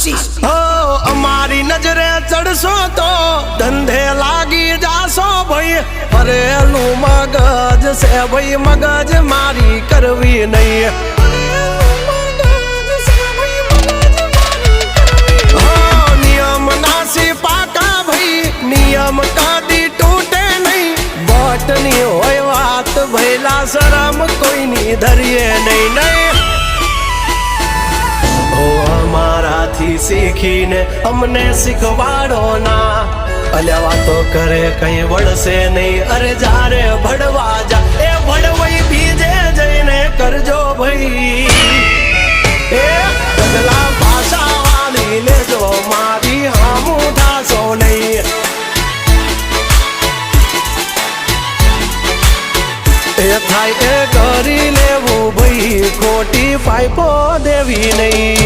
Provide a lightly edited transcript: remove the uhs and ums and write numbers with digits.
આશીષ અમારી નજરે ચડશો તો ધંધે લાગી જાશો ભાઈ ભરેલું મગજ છે ભાઈ મગજ મારી કરવી નહીં નિયમ નાસી પાકા ભાઈ નિયમ કદી તૂટે નહીં બટની હોય વાત ભૈલા શરમ કોઈની ધરીએ નહીં નહીં અમારાથી શીખીને અમને શીખવાડો ના અલ્યા વાતો કરે કઈ વળશે નહીં અરે જારે ભડવા જા એ ભડવાઈ બીજે જઈને કરજો ભાઈ એ પગલા ભાષા વાલી લેજો મારી હામું થાશો નહીં એ થાય એ કરી લેવું ભાઈ ખોટી પાઇપો દેવી નહીં